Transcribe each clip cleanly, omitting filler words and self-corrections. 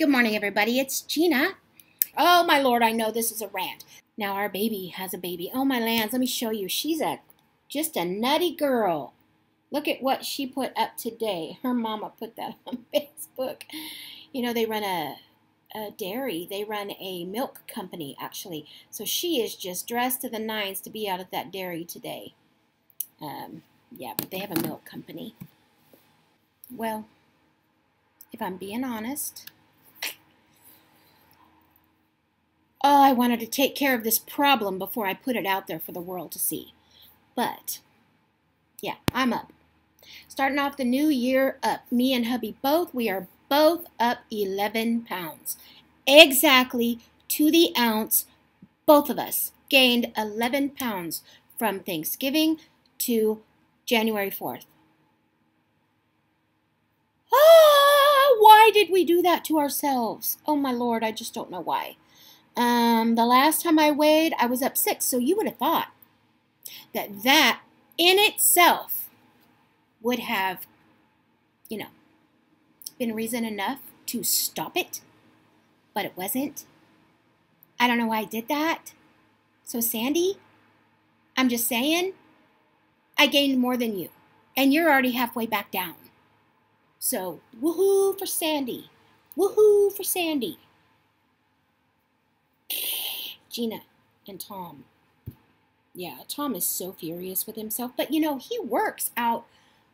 Good morning, everybody. It's Gina. Oh, my Lord, I know this is a rant. Now, our baby has a baby. Oh, my lands, let me show you. She's just a nutty girl. Look at what she put up today. Her mama put that on Facebook. You know, they run a dairy. They run a milk company, actually. So she is just dressed to the nines to be out at that dairy today. Yeah, but they have a milk company. Well, if I'm being honest, I wanted to take care of this problem before I put it out there for the world to see. But, yeah, I'm up. Starting off the new year up. Me and hubby we are both up 11 pounds. Exactly to the ounce, both of us gained 11 pounds from Thanksgiving to January 4th. Why did we do that to ourselves? Oh, my Lord, I just don't know why. The last time I weighed, I was up 6, so you would have thought that in itself would have, been reason enough to stop it, but it wasn't. I don't know why I did that. So, Sandy, I'm just saying, I gained more than you, and you're already halfway back down. So, woohoo for Sandy. Woohoo for Sandy. Gina and Tom. Yeah, Tom is so furious with himself. But, he works out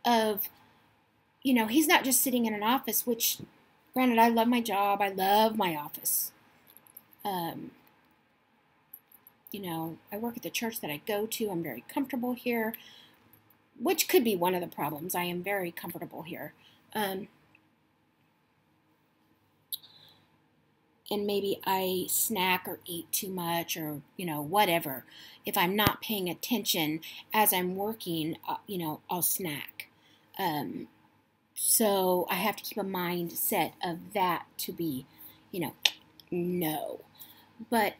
of, he's not just sitting in an office, which, granted, I love my job. I love my office. I work at the church that I go to. I'm very comfortable here, which could be one of the problems. I am very comfortable here. And maybe I snack or eat too much or, whatever. If I'm not paying attention as I'm working, I'll snack. So I have to keep a mindset of that to be, no. But,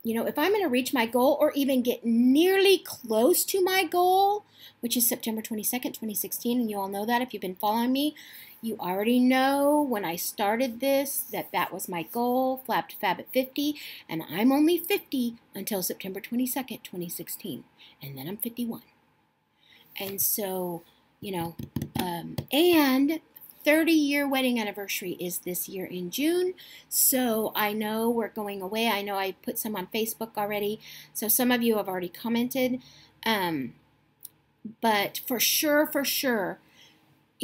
if I'm going to reach my goal or even get nearly close to my goal, which is September 22nd, 2016, and you all know that if you've been following me, you already know when I started this that was my goal, flab to fab at 50, and I'm only 50 until September 22nd, 2016, and then I'm 51. And so, and 30-year wedding anniversary is this year in June, so I know we're going away. I know I put some on Facebook already, so some of you have already commented, but for sure,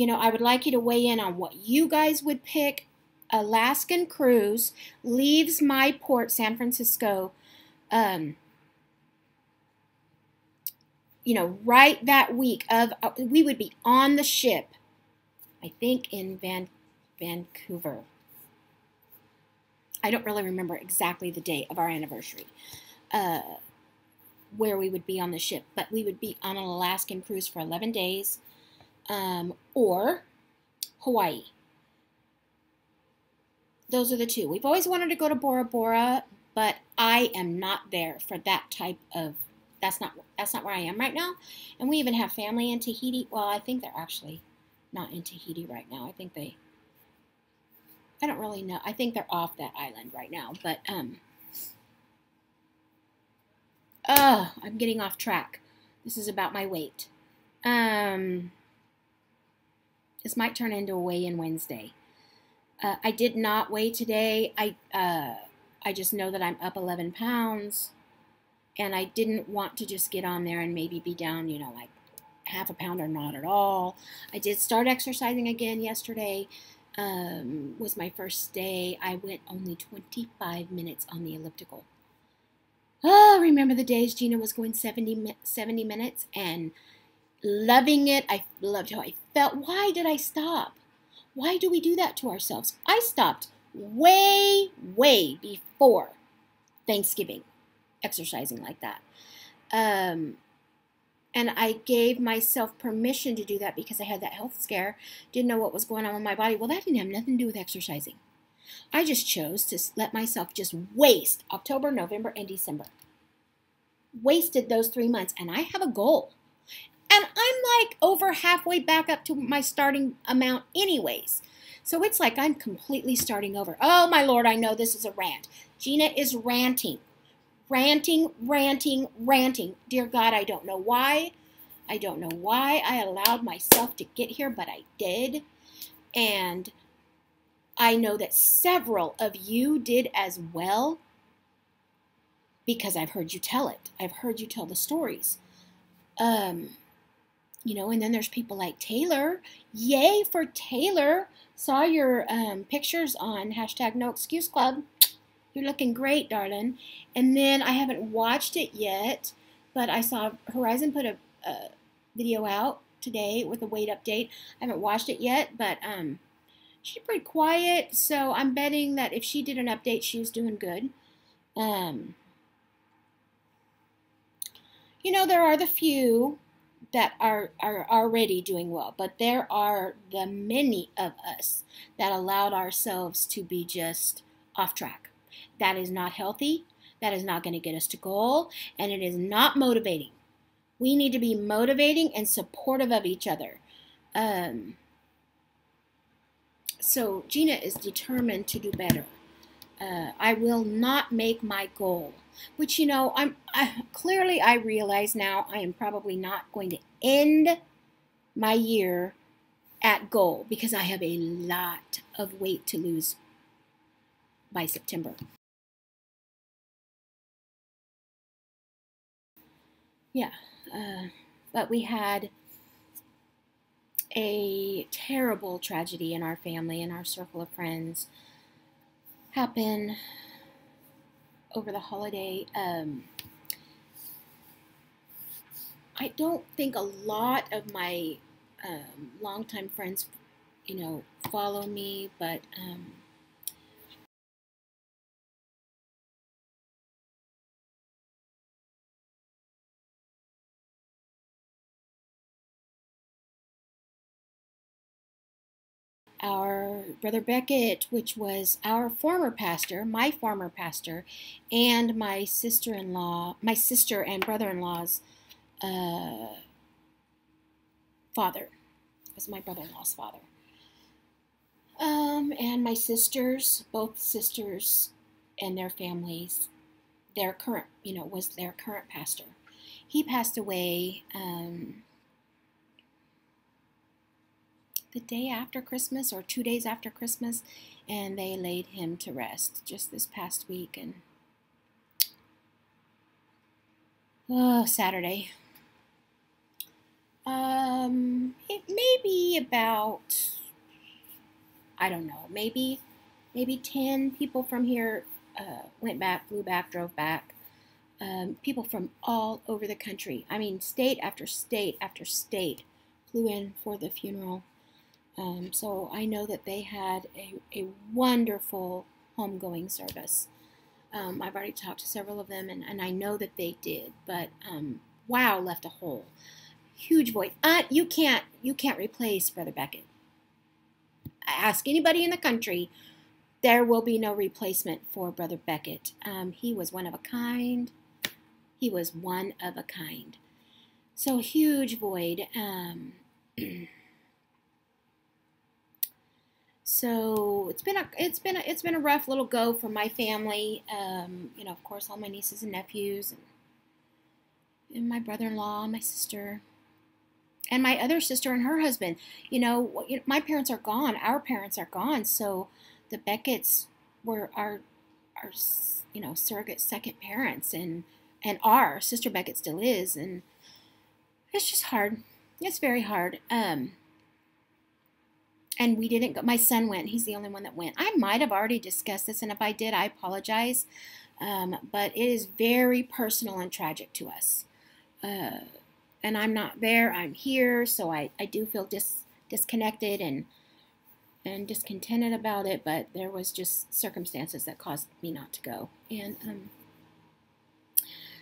I would like you to weigh in on what you guys would pick. Alaskan cruise leaves my port, San Francisco, right that week of, we would be on the ship, I think in Vancouver. I don't really remember exactly the date of our anniversary, where we would be on the ship, but we would be on an Alaskan cruise for 11 days. Or Hawaii. Those are the two. We've always wanted to go to Bora Bora, but I am not there for that type of, that's not where I am right now. And we even have family in Tahiti. Well, I think they're actually not in Tahiti right now. I don't really know. I think they're off that island right now, but, I'm getting off track. This is about my weight. This might turn into a weigh-in Wednesday. I did not weigh today. I just know that I'm up 11 pounds, and I didn't want to just get on there and maybe be down, like half a pound or not at all. I did start exercising again yesterday. Was my first day. I went only 25 minutes on the elliptical. Oh, remember the days Gina was going 70 minutes and loving it. I loved how I felt. Why did I stop? Why do we do that to ourselves? I stopped way before Thanksgiving exercising like that. And I gave myself permission to do that because I had that health scare. Didn't know what was going on with my body. Well, that didn't have nothing to do with exercising. I just chose to let myself just waste October, November, and December. Wasted those 3 months, and I have a goal. And I'm like over halfway back up to my starting amount anyways. So it's like I'm completely starting over. Oh, my Lord, I know this is a rant. Gina is ranting. Ranting, ranting, ranting. Dear God, I don't know why. I don't know why I allowed myself to get here, but I did. And I know that several of you did as well, because I've heard you tell it. I've heard you tell the stories. You know, and then there's people like Taylor. Yay for Taylor. Saw your pictures on hashtag No Excuse Club. You're looking great, darling. And then I haven't watched it yet, but I saw Horizon put a video out today with a weight update. I haven't watched it yet, but she's pretty quiet, so I'm betting that if she did an update, she was doing good. You know, there are the few that are already doing well, but there are the many of us that allowed ourselves to be just off track. That is not healthy. That is not going to get us to goal, and it is not motivating. We need to be motivating and supportive of each other. So Gina is determined to do better. I will not make my goal, which, you know, clearly I realize now I am probably not going to end my year at goal, because I have a lot of weight to lose by September. Yeah, but we had a terrible tragedy in our family and our circle of friends happen over the holiday. I don't think a lot of my longtime friends, you know, follow me, but our brother Beckett, which was our former pastor, my former pastor, and my sister-in-law, my sister and brother-in-law's father, was my brother-in-law's father. And my sisters, both sisters and their families, their current, you know, was their current pastor. He passed away the day after Christmas or 2 days after Christmas, and they laid him to rest just this past week. And Saturday. It may be about, I don't know, maybe 10 people from here went back, flew back, drove back. People from all over the country. I mean, state after state after state flew in for the funeral. So I know that they had a wonderful homegoing service. I've already talked to several of them, and I know that they did. But wow, left a hole, huge void. You can't replace Brother Beckett. Ask anybody in the country. There will be no replacement for Brother Beckett. He was one of a kind. He was one of a kind. So huge void. So it's been a rough little go for my family. You know, of course, all my nieces and nephews, and my brother-in-law, my sister, and my other sister and her husband. You know, my parents are gone. Our parents are gone. So the Becketts were our you know, surrogate second parents, and our sister Beckett still is, and it's just hard. It's very hard. And we didn't go. My son went. He's the only one that went. I might have already discussed this, and if I did, I apologize. But it is very personal and tragic to us. And I'm not there. I'm here, so I do feel disconnected and discontented about it. But there was just circumstances that caused me not to go. And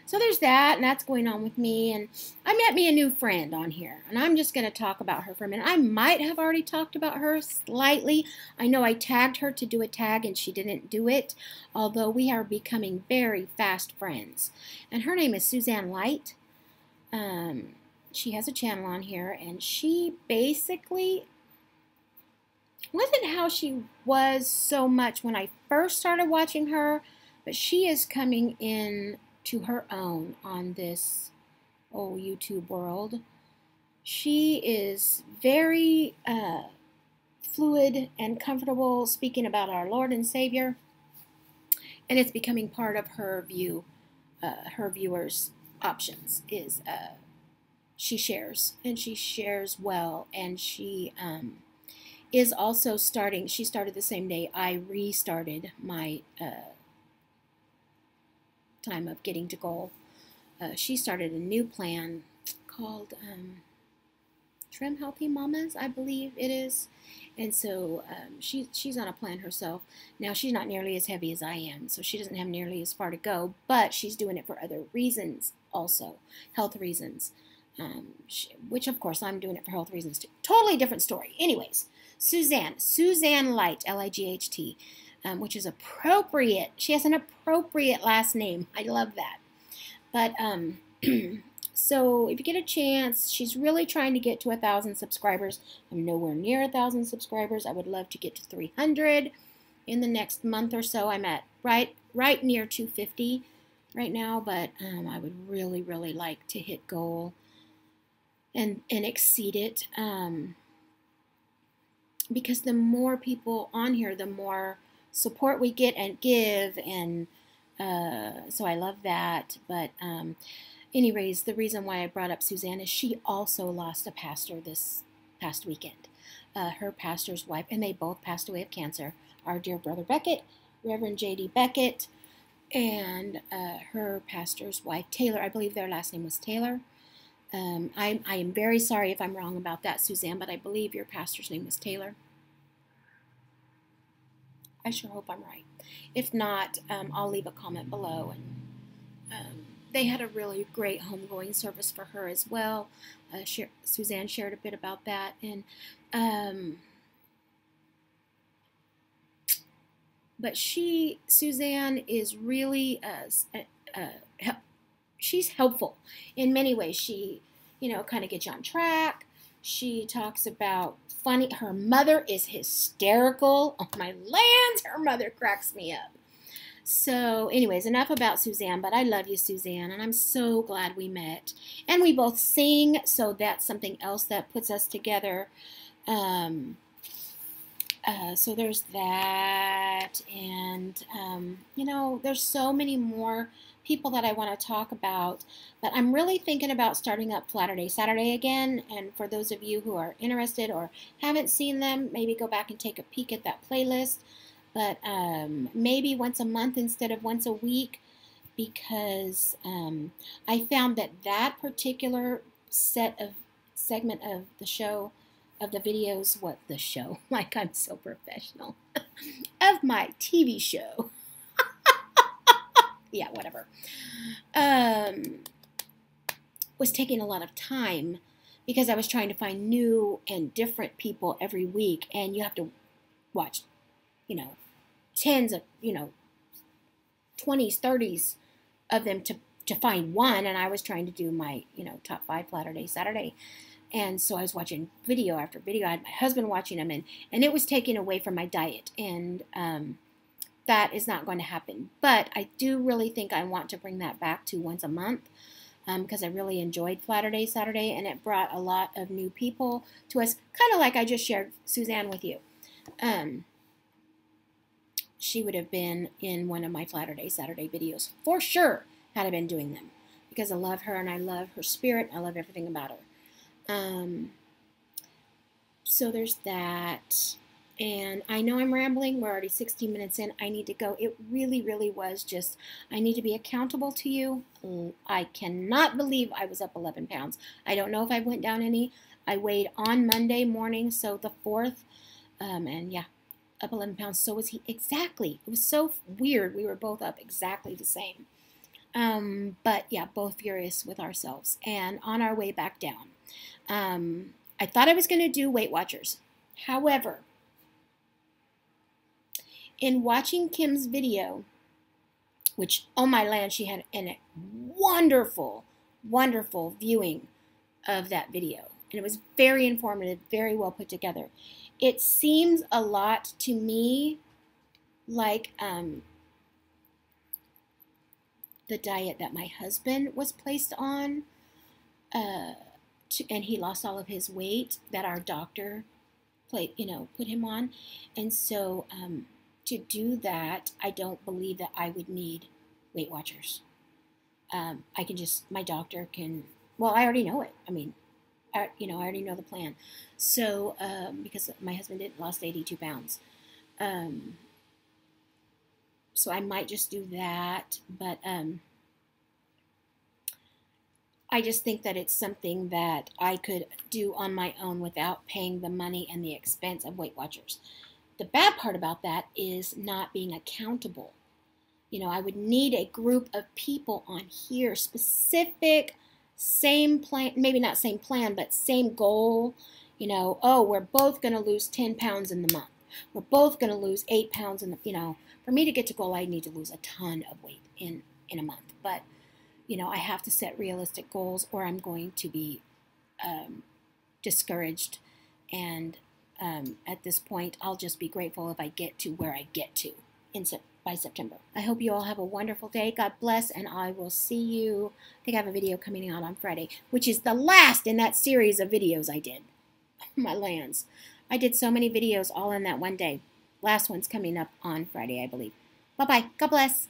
so there's that, and that's going on with me. And I met me a new friend on here, and I'm just going to talk about her for a minute. I might have already talked about her slightly. I know I tagged her to do a tag, and she didn't do it, although we are becoming very fast friends. And her name is Suzanne Light. She has a channel on here, and she basically wasn't how she was so much when I first started watching her, but she is coming in to her own on this YouTube world. She is very fluid and comfortable speaking about our Lord and Savior, and it's becoming part of her her viewers' options. Is she shares, and she shares well, and she is also starting. She started the same day I restarted my time of getting to goal. She started a new plan called Trim Healthy Mamas, I believe it is. And so she's on a plan herself. Now, she's not nearly as heavy as I am, so she doesn't have nearly as far to go, but she's doing it for other reasons also, health reasons, which, of course, I'm doing it for health reasons too. Totally different story. Anyways, Suzanne Light, L-I-G-H-T, which is appropriate. She has an appropriate last name. I love that. But so if you get a chance, she's really trying to get to 1,000 subscribers. I'm nowhere near 1,000 subscribers. I would love to get to 300 in the next month or so. I'm at right near 250 right now, but I would really, really like to hit goal and exceed it, because the more people on here, the more support we get and give, and so I love that. But anyways, the reason why I brought up Suzanne is she also lost a pastor this past weekend. Her pastor's wife, and they both passed away of cancer. Our dear brother Beckett, Reverend J.D. Beckett, and her pastor's wife, Taylor. I believe their last name was Taylor. I am very sorry if I'm wrong about that, Suzanne, but I believe your pastor's name was Taylor. I sure hope I'm right. If not, I'll leave a comment below. And they had a really great homegoing service for her as well. Suzanne shared a bit about that. And but Suzanne is really she's helpful in many ways. She, kind of gets you on track. She talks about funny. Her mother is hysterical. Oh, my lands, her mother cracks me up. So anyways, enough about Suzanne, but I love you, Suzanne, and I'm so glad we met. And we both sing, so that's something else that puts us together. So there's that, and, there's so many more people that I want to talk about, but I'm really thinking about starting up Flatter-Day Saturday again, and for those of you who are interested or haven't seen them, maybe go back and take a peek at that playlist, but maybe once a month instead of once a week, because I found that particular segment of the show, of the videos, like I'm so professional, of my TV show, yeah, whatever, was taking a lot of time because I was trying to find new and different people every week, and you have to watch, tens of, 20s, 30s of them to find one, and I was trying to do my, top 5 Flatter-Day Saturday. And so I was watching video after video. I had my husband watching them, and it was taking away from my diet. And that is not going to happen. But I do really think I want to bring that back to once a month, because I really enjoyed Flatter-Day Saturday, and it brought a lot of new people to us, kind of like I just shared Suzanne with you. She would have been in one of my Flatter-Day Saturday videos for sure had I been doing them, because I love her, and I love her spirit, and I love everything about her. So there's that, and I know I'm rambling. We're already 16 minutes in. I need to go. It really, really was just, I need to be accountable to you. I cannot believe I was up 11 pounds. I don't know if I went down any. I weighed on Monday morning, so the 4th, and yeah, up 11 pounds. So was he. Exactly. It was so weird. We were both up exactly the same. But yeah, both furious with ourselves and on our way back down. I thought I was going to do Weight Watchers. However, in watching Kim's video, which, oh my land, she had a wonderful, wonderful viewing of that video. And it was very informative, very well put together. It seems a lot to me like the diet that my husband was placed on, and he lost all of his weight that our doctor put him on. And so to do that, I don't believe that I would need Weight Watchers. I can just, my doctor can, well, I already know it. I mean, I already know the plan. So, because my husband lost 82 pounds. So I might just do that, but I just think that it's something that I could do on my own without paying the money and the expense of Weight Watchers. The bad part about that is not being accountable. I would need a group of people on here, specific, same plan, maybe not same plan, but same goal. Oh, we're both going to lose 10 pounds in the month. We're both going to lose 8 pounds in the, for me to get to goal, I need to lose a ton of weight in a month. But, I have to set realistic goals or I'm going to be discouraged. And at this point, I'll just be grateful if I get to where I get to by September. I hope you all have a wonderful day. God bless, and I will see you. I think I have a video coming out on Friday, which is the last in that series of videos I did. My lands. I did so many videos all in that one day. Last one's coming up on Friday, I believe. Bye-bye. God bless.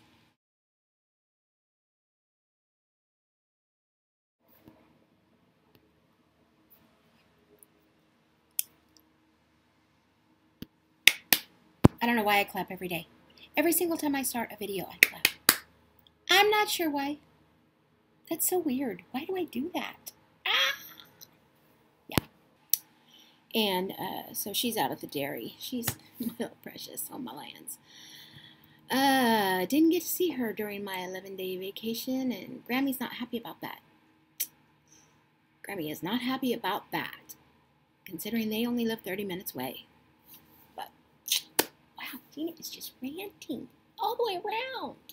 I don't know why I clap every day. Every single time I start a video, I clap. I'm not sure why. That's so weird. Why do I do that? Yeah. And so she's out at the dairy. She's my little precious on my lands. Didn't get to see her during my 11-day vacation, and Grammy's not happy about that. Grammy is not happy about that, considering they only live 30 minutes away. But, wow, Gina is just ranting all the way around.